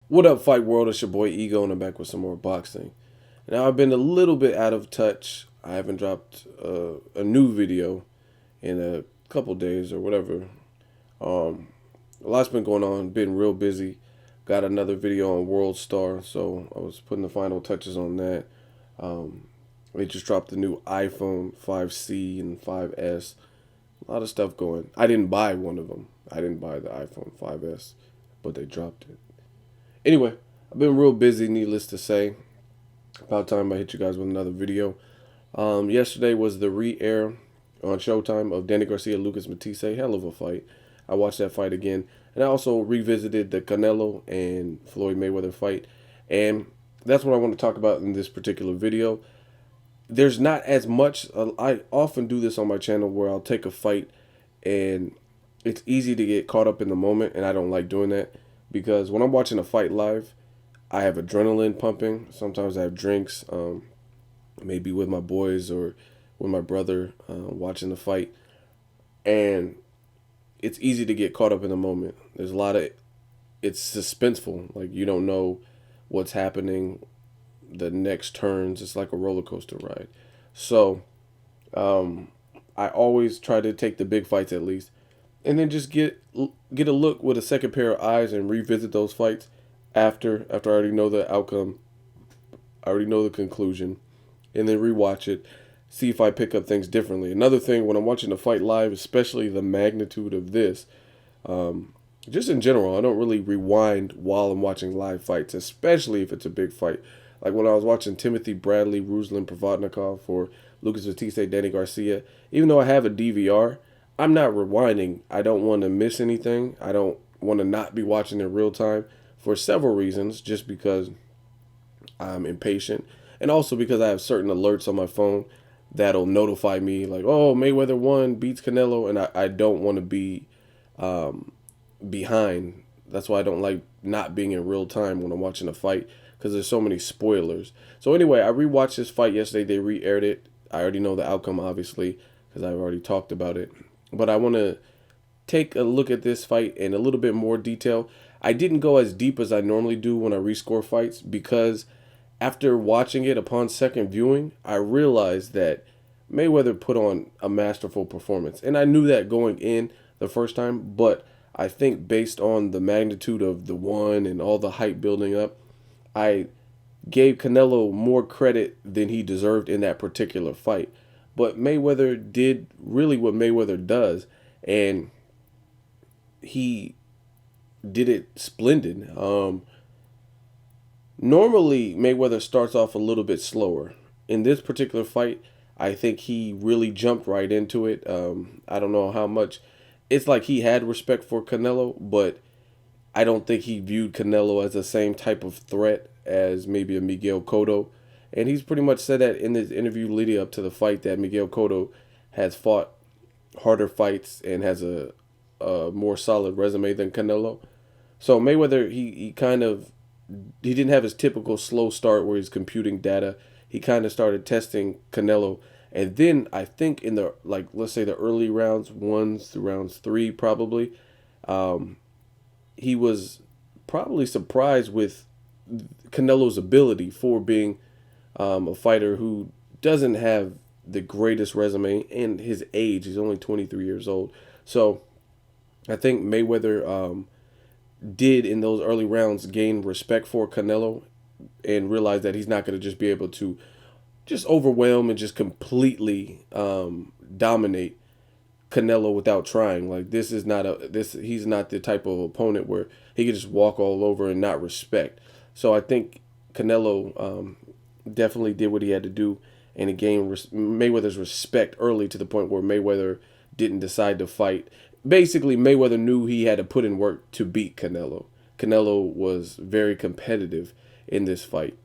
What up, Fight World? It's your boy Ego, and I'm back with some more boxing. Now, I've been a little bit out of touch. I haven't dropped a new video in a couple days or whatever. A lot's been going on, been real busy. Got another video on World Star, so I was putting the final touches on that. They just dropped the new iPhone 5C and 5S. A lot of stuff going. I didn't buy one of them. I didn't buy the iPhone 5S, but they dropped it. Anyway, I've been real busy, needless to say. About time I hit you guys with another video. Yesterday was the re-air on Showtime of Danny Garcia, Lucas Matisse. Hell of a fight. I watched that fight again. And I also revisited the Canelo and Floyd Mayweather fight. And that's what I want to talk about in this particular video. There's not as much. I often do this on my channel where I'll take a fight and it's easy to get caught up in the moment. And I don't like doing that. Because when I'm watching a fight live, I have adrenaline pumping. Sometimes I have drinks, maybe with my boys or with my brother watching the fight. And it's easy to get caught up in the moment. There's a lot of, it's suspenseful. Like you don't know what's happening, the next turns. It's like a roller coaster ride. So I always try to take the big fights at least. And then just get a look with a second pair of eyes and revisit those fights after I already know the outcome. I already know the conclusion. And then rewatch it. See if I pick up things differently. Another thing, when I'm watching a fight live, especially the magnitude of this, just in general, I don't really rewind while I'm watching live fights, especially if it's a big fight. Like when I was watching Timothy Bradley, Ruslan Provodnikov for Lucas Matisse, Danny Garcia, even though I have a DVR, I'm not rewinding. I don't want to miss anything. I don't want to not be watching in real time for several reasons, just because I'm impatient and also because I have certain alerts on my phone that'll notify me like, oh, Mayweather won, beats Canelo, and I don't want to be behind. That's why I don't like not being in real time when I'm watching a fight because there's so many spoilers. So anyway, I rewatched this fight yesterday. They re-aired it. I already know the outcome, obviously, because I've already talked about it. But I want to take a look at this fight in a little bit more detail. I didn't go as deep as I normally do when I rescore fights because after watching it upon second viewing, I realized that Mayweather put on a masterful performance. And I knew that going in the first time, but I think based on the magnitude of the one and all the hype building up, I gave Canelo more credit than he deserved in that particular fight. But Mayweather did really what Mayweather does, and he did it splendid. Normally, Mayweather starts off a little bit slower. In this particular fight, I think he really jumped right into it. I don't know how much. It's like he had respect for Canelo, but I don't think he viewed Canelo as the same type of threat as maybe a Miguel Cotto. And he's pretty much said that in his interview leading up to the fight that Miguel Cotto has fought harder fights and has a more solid resume than Canelo. So Mayweather, he didn't have his typical slow start where he's computing data. He kind of started testing Canelo. And then I think in the, like, let's say the early rounds, 1 through rounds 3 probably, he was probably surprised with Canelo's ability for being a fighter who doesn't have the greatest resume and his age. He's only 23 years old. So I think Mayweather did in those early rounds gain respect for Canelo and realize that he's not going to just be able to just overwhelm and just completely dominate Canelo without trying. Like he's not the type of opponent where he can just walk all over and not respect. So I think Canelo definitely did what he had to do and it gained Mayweather's respect early to the point where Mayweather didn't decide to fight. Basically, Mayweather knew he had to put in work to beat Canelo. Canelo was very competitive in this fight.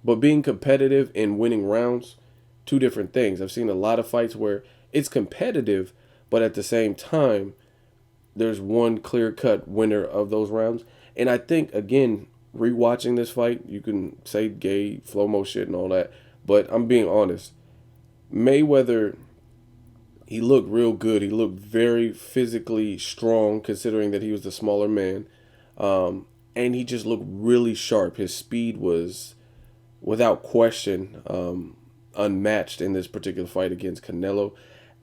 But being competitive and winning rounds, two different things. I've seen a lot of fights where it's competitive, but at the same time, there's one clear-cut winner of those rounds. And I think, again, rewatching this fight, you can say gay, flow-mo shit and all that, but I'm being honest. Mayweather, he looked real good. He looked very physically strong considering that he was the smaller man. and he just looked really sharp. His speed was, without question, unmatched in this particular fight against Canelo.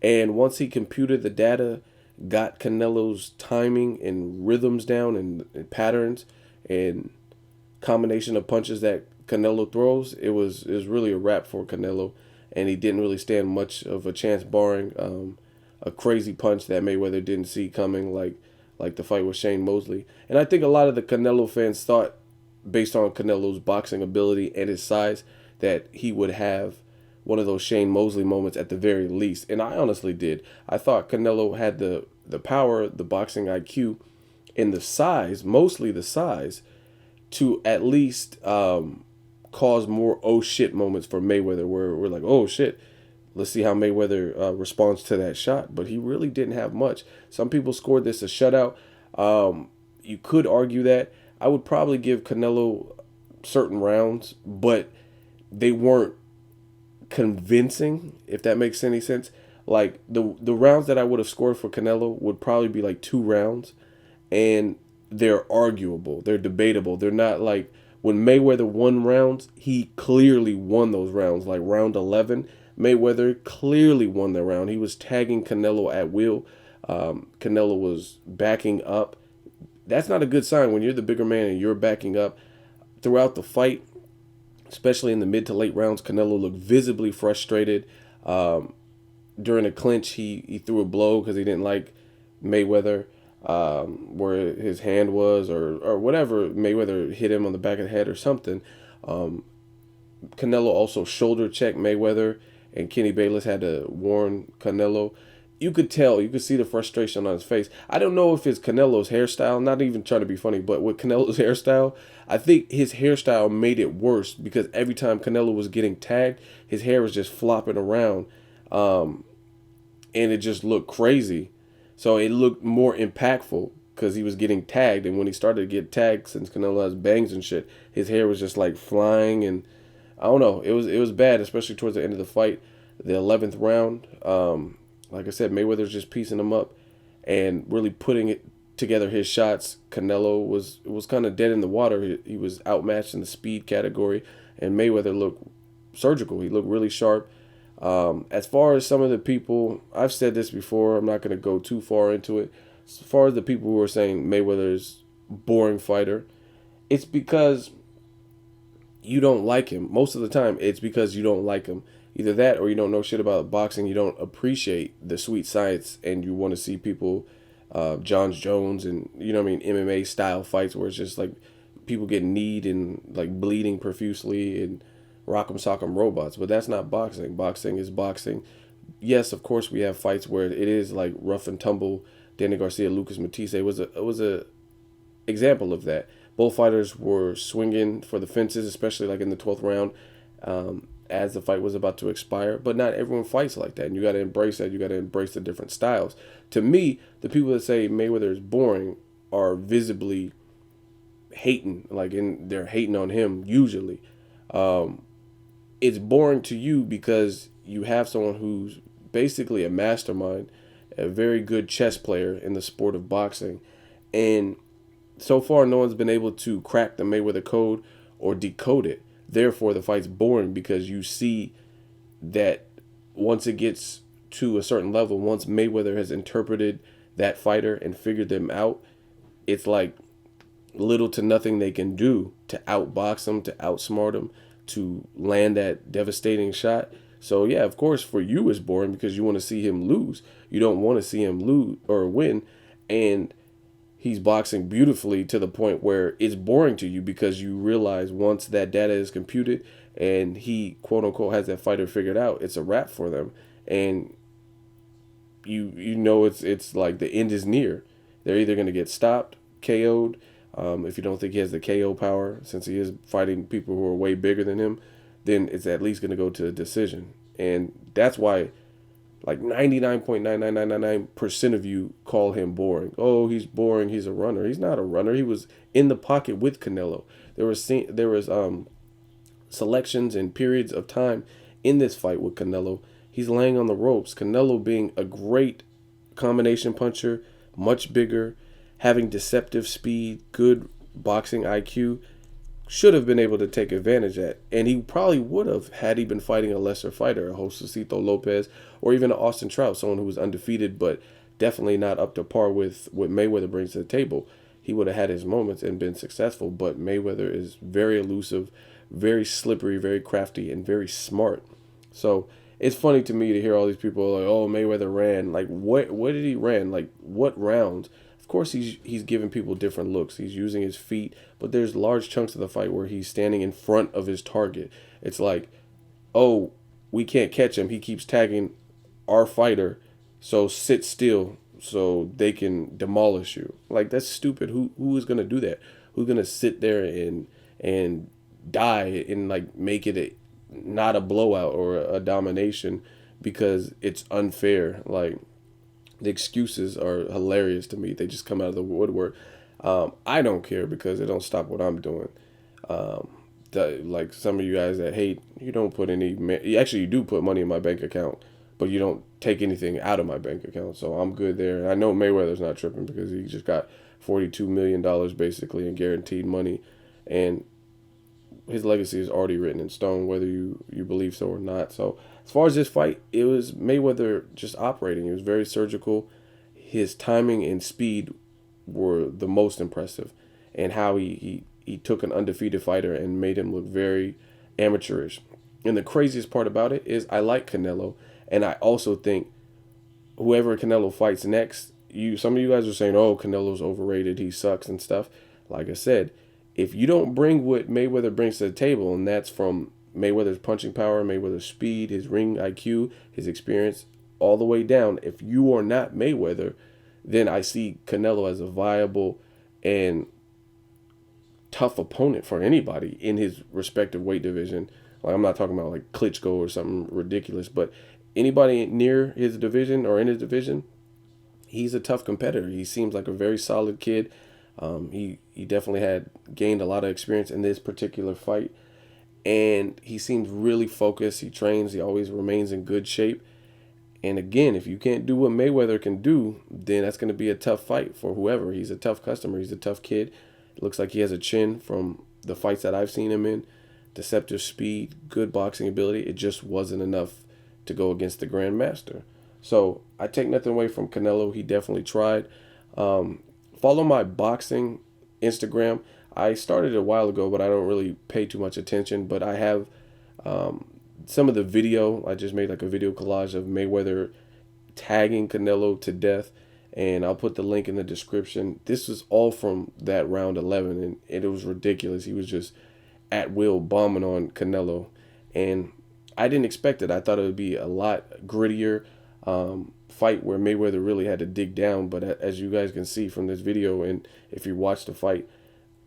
And once he computed the data, got Canelo's timing and rhythms down and patterns and combination of punches that Canelo throws, it was really a wrap for Canelo, and he didn't really stand much of a chance, barring a crazy punch that Mayweather didn't see coming, like the fight with Shane Mosley. And I think a lot of the Canelo fans thought, based on Canelo's boxing ability and his size, that he would have one of those Shane Mosley moments at the very least. And I honestly did. I thought Canelo had the power, the boxing IQ, and the size, mostly the size, to at least cause more oh shit moments for Mayweather, where we're like, oh shit, let's see how Mayweather responds to that shot. But he really didn't have much. Some people scored this a shutout. You could argue that. I would probably give Canelo certain rounds, but they weren't convincing, if that makes any sense. Like the rounds that I would have scored for Canelo would probably be like 2 rounds, and they're arguable, they're debatable. They're not like when Mayweather won rounds, he clearly won those rounds. Like round 11, Mayweather clearly won the round. He was tagging Canelo at will. Canelo was backing up. That's not a good sign when you're the bigger man and you're backing up. Throughout the fight, especially in the mid to late rounds, Canelo looked visibly frustrated. During a clinch, he threw a blow because he didn't like Mayweather, where his hand was, or whatever. Mayweather hit him on the back of the head or something. Canelo also shoulder checked Mayweather, and Kenny Bayless had to warn Canelo. You could tell, you could see the frustration on his face. I don't know if it's Canelo's hairstyle, not even trying to be funny, but with Canelo's hairstyle, I think his hairstyle made it worse because every time Canelo was getting tagged, his hair was just flopping around, and it just looked crazy. So it looked more impactful because he was getting tagged, and when he started to get tagged, since Canelo has bangs and shit, his hair was just like flying, and I don't know, it was bad, especially towards the end of the fight, the 11th round. Like I said, Mayweather's just piecing him up and really putting it together his shots. Canelo was kind of dead in the water. He was outmatched in the speed category, and Mayweather looked surgical. He looked really sharp. As far as some of the people, I've said this before, I'm not going to go too far into it. As far as the people who are saying Mayweather's boring fighter, it's because you don't like him. Most of the time, it's because you don't like him. Either that or you don't know shit about boxing. You don't appreciate the sweet science, and you want to see people, John Jones and, you know what I mean, MMA style fights where it's just like people get kneed and like bleeding profusely and rock'em sock'em robots. But that's not boxing. Boxing is boxing. Yes, of course we have fights where it is like rough and tumble. Danny Garcia, Lucas Matisse was a example of that. Both fighters were swinging for the fences, especially like in the 12th round. As the fight was about to expire. But not everyone fights like that, and you got to embrace that. You got to embrace the different styles. To me, the people that say Mayweather is boring are visibly hating, they're hating on him usually. It's boring to you because you have someone who's basically a mastermind, a very good chess player in the sport of boxing, and so far no one's been able to crack the Mayweather code or decode it. Therefore, the fight's boring because you see that once it gets to a certain level, once Mayweather has interpreted that fighter and figured them out, it's like little to nothing they can do to outbox him, to outsmart him, to land that devastating shot. So, yeah, of course, for you it's boring because you want to see him lose. You don't want to see him lose or win. And he's boxing beautifully to the point where it's boring to you because you realize once that data is computed and he, quote unquote, has that fighter figured out, it's a wrap for them. And you know it's like the end is near. They're either going to get stopped, KO'd. If you don't think he has the KO power, since he is fighting people who are way bigger than him, then it's at least going to go to a decision. And that's why like 99.99999% of you call him boring. Oh, he's boring. He's a runner. He's not a runner. He was in the pocket with Canelo. There was selections and periods of time in this fight with Canelo. He's laying on the ropes. Canelo being a great combination puncher, much bigger, having deceptive speed, good boxing IQ, should have been able to take advantage at. And he probably would have had he been fighting a lesser fighter, a Josecito Lopez, or even an Austin Trout, someone who was undefeated, but definitely not up to par with what Mayweather brings to the table. He would have had his moments and been successful, but Mayweather is very elusive, very slippery, very crafty, and very smart. So it's funny to me to hear all these people like, "Oh, Mayweather ran." Like, what did he ran? Like, what rounds? Of course, he's giving people different looks. He's using his feet, but there's large chunks of the fight where he's standing in front of his target. It's like, oh, we can't catch him. He keeps tagging our fighter, so sit still so they can demolish you. Like, that's stupid. Who is gonna do that? Who's gonna sit there and die and like make it not a blowout or a domination because it's unfair? Like, the excuses are hilarious to me. They just come out of the woodwork. I don't care because it don't stop what I'm doing. Like some of you guys that hate, you don't put any. Actually, you do put money in my bank account, but you don't take anything out of my bank account. So I'm good there. And I know Mayweather's not tripping because he just got $42 million basically in guaranteed money, and his legacy is already written in stone, whether you believe so or not. So as far as this fight, it was Mayweather just operating. It was very surgical. His timing and speed were the most impressive, and how he took an undefeated fighter and made him look very amateurish. And the craziest part about it is I like Canelo, and I also think whoever Canelo fights next, some of you guys are saying, "Oh, Canelo's overrated. He sucks and stuff." Like I said, if you don't bring what Mayweather brings to the table, and that's from Mayweather's punching power, Mayweather's speed, his ring IQ, his experience, all the way down, if you are not Mayweather, then I see Canelo as a viable and tough opponent for anybody in his respective weight division. Like, I'm not talking about like Klitschko or something ridiculous, but anybody near his division or in his division, he's a tough competitor. He seems like a very solid kid. He definitely had gained a lot of experience in this particular fight, and he seems really focused. He trains. He always remains in good shape. And again, if you can't do what Mayweather can do, then that's going to be a tough fight for whoever. He's a tough customer. He's a tough kid. It looks like he has a chin from the fights that I've seen him in. Deceptive speed, good boxing ability. It just wasn't enough to go against the Grandmaster. So I take nothing away from Canelo. He definitely tried. Follow my boxing Instagram. I started a while ago, but I don't really pay too much attention. But I have some of the video. I just made like a video collage of Mayweather tagging Canelo to death, and I'll put the link in the description. This was all from that round 11, and it was ridiculous. He was just at will bombing on Canelo, and I didn't expect it. I thought it would be a lot grittier fight where Mayweather really had to dig down, but as you guys can see from this video, and if you watch the fight,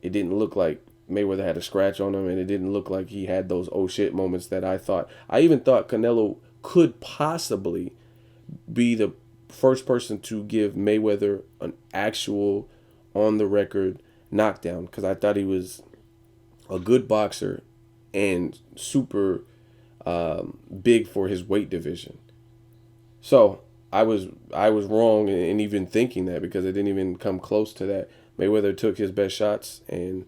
it didn't look like Mayweather had a scratch on him, and it didn't look like he had those oh shit moments that I thought. I even thought Canelo could possibly be the first person to give Mayweather an actual on the record knockdown, because I thought he was a good boxer and super big for his weight division. So I was wrong in even thinking that, because it didn't even come close to that. Mayweather took his best shots and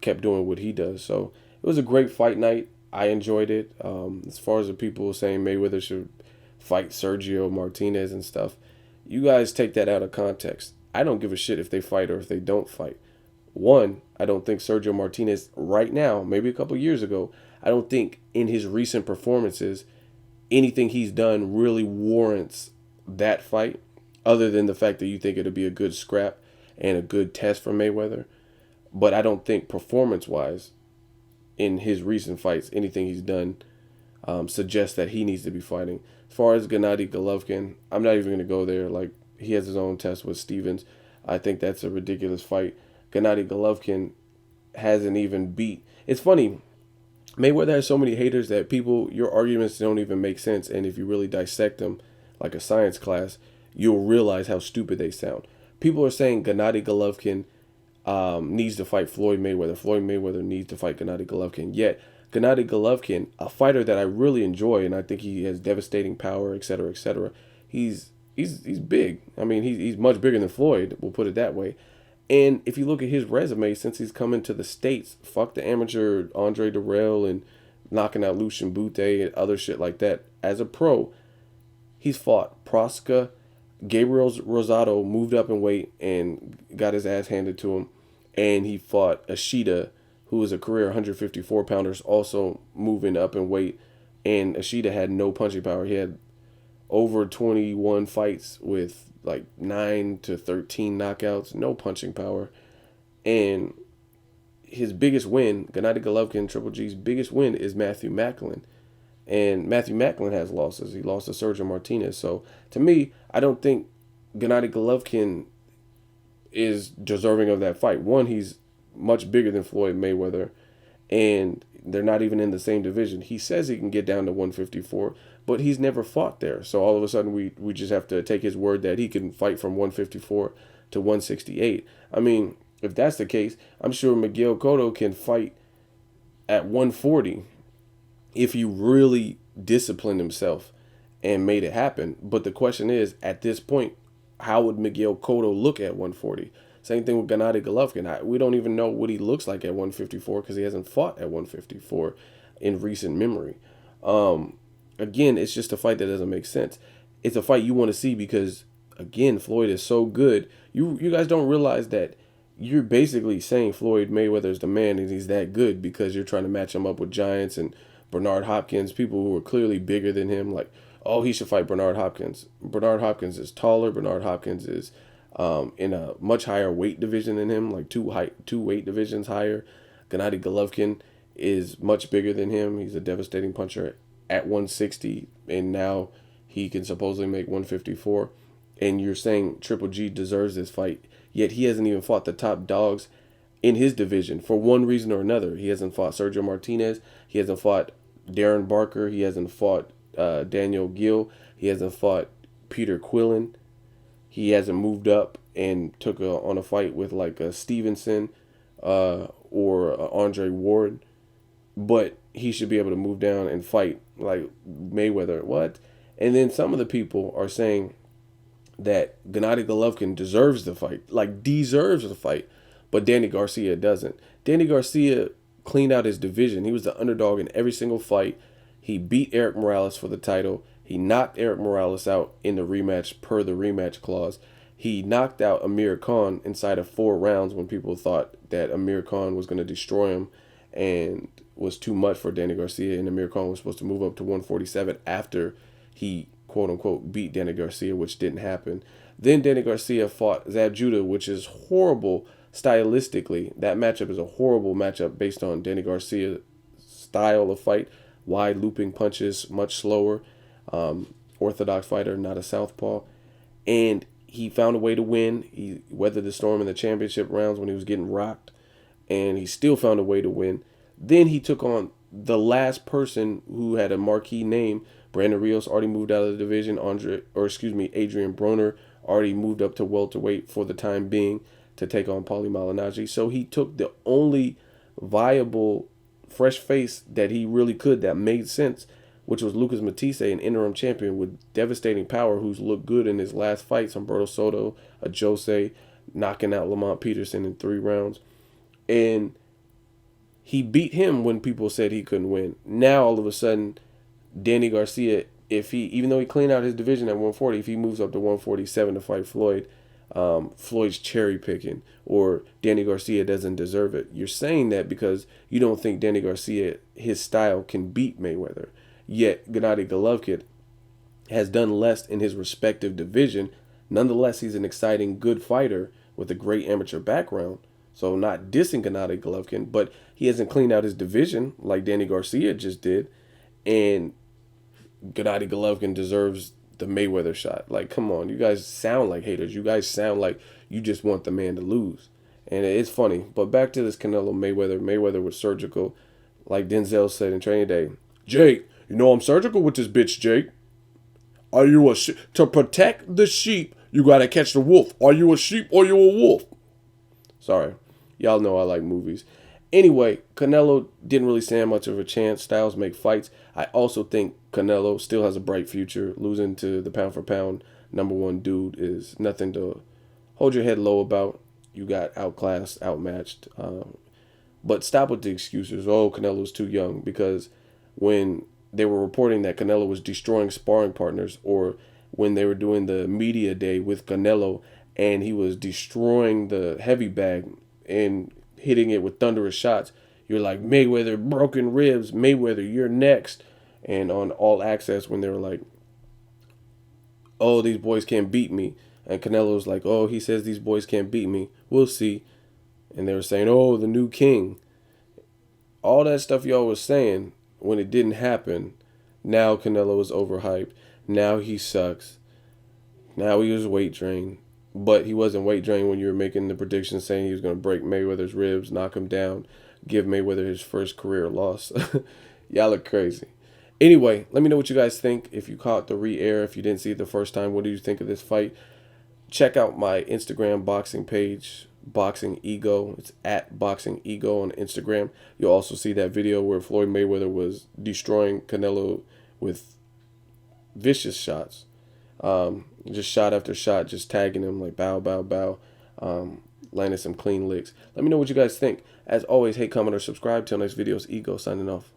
kept doing what he does. So it was a great fight night. I enjoyed it. As far as the people saying Mayweather should fight Sergio Martinez and stuff, you guys take that out of context. I don't give a shit if they fight or if they don't fight. One, I don't think Sergio Martinez right now, maybe a couple years ago, I don't think in his recent performances anything he's done really warrants that fight, other than the fact that you think it'll be a good scrap and a good test for Mayweather. But I don't think performance-wise in his recent fights, anything he's done suggests that he needs to be fighting. As far as Gennady Golovkin, I'm not even going to go there. Like, he has his own test with Stevens. I think that's a ridiculous fight. Gennady Golovkin hasn't even beat. It's funny. Mayweather has so many haters that your arguments don't even make sense. And if you really dissect them like a science class, you'll realize how stupid they sound. People are saying Gennady Golovkin needs to fight Floyd Mayweather. Floyd Mayweather needs to fight Gennady Golovkin. Yet, Gennady Golovkin, a fighter that I really enjoy, and I think he has devastating power, etc., etc. He's big. I mean, he's much bigger than Floyd. We'll put it that way. And if you look at his resume since he's come into the States, fuck the amateur Andre Durrell and knocking out Lucian Bute and other shit like that. As a pro, he's fought Proska. Gabriel Rosado moved up in weight and got his ass handed to him. And he fought Ashita, who was a career 154 pounders, also moving up in weight. And Ashita had no punching power. He had over 21 fights with like 9 to 13 knockouts, no punching power. And his biggest win, Gennady Golovkin, Triple G's biggest win, is Matthew Macklin. And Matthew Macklin has losses. He lost to Sergio Martinez. So to me, I don't think Gennady Golovkin is deserving of that fight. One, he's much bigger than Floyd Mayweather, and they're not even in the same division. He says he can get down to 154, but he's never fought there. So all of a sudden, we just have to take his word that he can fight from 154 to 168. I mean, if that's the case, I'm sure Miguel Cotto can fight at 140 if he really disciplined himself and made it happen. But the question is, at this point, how would Miguel Cotto look at 140? Same thing with Gennady Golovkin. We don't even know what he looks like at 154 because he hasn't fought at 154 in recent memory. Again, it's just a fight that doesn't make sense. It's a fight you want to see because, again, Floyd is so good. You guys don't realize that you're basically saying Floyd Mayweather is the man and he's that good because you're trying to match him up with giants and Bernard Hopkins, people who are clearly bigger than him. Like, oh, he should fight Bernard Hopkins. Bernard Hopkins is taller. Bernard Hopkins is in a much higher weight division than him, like two weight divisions higher. Gennady Golovkin is much bigger than him. He's a devastating puncher at 160, and now he can supposedly make 154. And you're saying Triple G deserves this fight, yet he hasn't even fought the top dogs in his division for one reason or another. He hasn't fought Sergio Martinez. He hasn't fought Darren Barker. He hasn't fought Daniel Gill. He hasn't fought Peter Quillen. He hasn't moved up and took on a fight with like a Stevenson or Andre Ward. But he should be able to move down and fight like Mayweather. What? And then some of the people are saying that Gennady Golovkin deserves the fight, but Danny Garcia doesn't. Danny Garcia cleaned out his division. He was the underdog in every single fight. He beat Eric Morales for the title. He knocked Eric Morales out in the rematch per the rematch clause. He knocked out Amir Khan inside of 4 rounds when people thought that Amir Khan was going to destroy him and was too much for Danny Garcia, and Amir Khan was supposed to move up to 147 after he quote-unquote beat Danny Garcia, which didn't happen. Then Danny Garcia fought Zab Judah, which is horrible stylistically. That matchup is a horrible matchup based on Danny Garcia's style of fight. Wide looping punches, much slower. Orthodox fighter, not a southpaw. And he found a way to win. He weathered the storm in the championship rounds when he was getting rocked. And he still found a way to win. Then he took on the last person who had a marquee name. Brandon Rios already moved out of the division. Adrian Broner already moved up to welterweight for the time being to take on Paulie Malignaggi. So he took the only viable fresh face that he really could that made sense, which was Lucas Matisse, an interim champion with devastating power who's looked good in his last fights. Humberto Soto, a Jose, knocking out Lamont Peterson in 3 rounds. And he beat him when people said he couldn't win. Now, all of a sudden, Danny Garcia, even though he cleaned out his division at 140, if he moves up to 147 to fight Floyd, Floyd's cherry picking, or Danny Garcia doesn't deserve it. You're saying that because you don't think Danny Garcia, his style, can beat Mayweather. Yet Gennady Golovkin has done less in his respective division. Nonetheless, he's an exciting, good fighter with a great amateur background. So not dissing Gennady Golovkin, but he hasn't cleaned out his division like Danny Garcia just did. And Gennady Golovkin deserves the Mayweather shot. Like, come on, you guys sound like haters. You guys sound like you just want the man to lose. And it's funny. But back to this Canelo Mayweather. Mayweather was surgical. Like Denzel said in Training Day, Jake, you know I'm surgical with this bitch, Jake. Are you a sheep? To protect the sheep, you got to catch the wolf. Are you a sheep or you a wolf? Sorry. Y'all know I like movies. Anyway, Canelo didn't really stand much of a chance. Styles make fights. I also think Canelo still has a bright future. Losing to the pound-for-pound #1 dude is nothing to hold your head low about. you got outclassed, outmatched. But stop with the excuses. Oh, Canelo's too young. Because when they were reporting that Canelo was destroying sparring partners, or when they were doing the media day with Canelo and he was destroying the heavy bag and hitting it with thunderous shots, you're like, Mayweather, broken ribs, Mayweather, you're next. And on All Access, when they were like, oh, these boys can't beat me. And Canelo was like, oh, he says these boys can't beat me. We'll see. And they were saying, oh, the new king. All that stuff y'all was saying, when it didn't happen, now Canelo is overhyped. Now he sucks. Now he was weight drained. But he wasn't weight drained when you were making the prediction saying he was going to break Mayweather's ribs, knock him down, give Mayweather his first career loss. Y'all look crazy. Anyway, let me know what you guys think. If you caught the re-air, if you didn't see it the first time, what do you think of this fight? Check out my Instagram boxing page, Boxing Ego. It's at Boxing Ego on Instagram. You'll also see that video where Floyd Mayweather was destroying Canelo with vicious shots. Just shot after shot, just tagging him like bow, bow, bow. Landed some clean licks. Let me know what you guys think. As always, hate, comment, or subscribe. Till next video, it's Ego signing off.